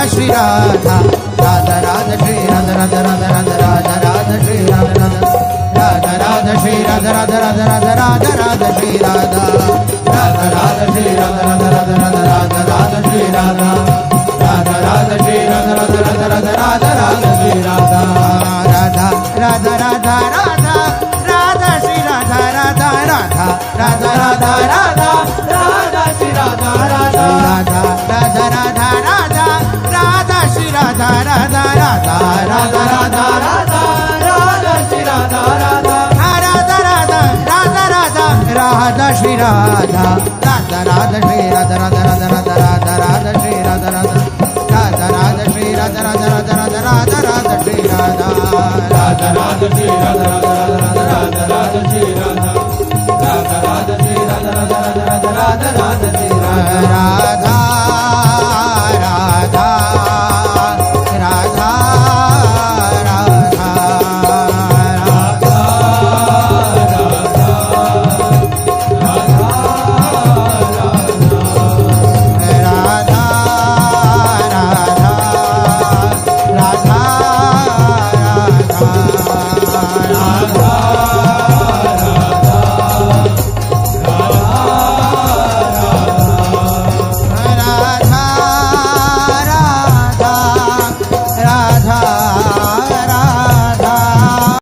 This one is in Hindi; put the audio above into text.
श्री राधा राधा राधा श्री राधा राधा राधा राधा राधा राधा श्री राधा राधा राधा राधा श्री राधा राधा राधा राधा राधा राधा श्री राधा राधा राधा श्री राधा राधा राधा राधा राधा राधा श्री राधा राधा राधा श्री राधा राधा राधा राधा राधा राधा श्री राधा राधा राधा राधा राधा राधा श्री राधा राधा राधा राधा राधा राधा राधा श्री राधा राधा राधा राधा राधा राधा राधा श्री राधा राधा राधा राधा राधा राधा राधा श्री राधा राधा राधा राधा राधा राधा राधा श्री राधा राधा राधा श्री राधा राधा राधा राधा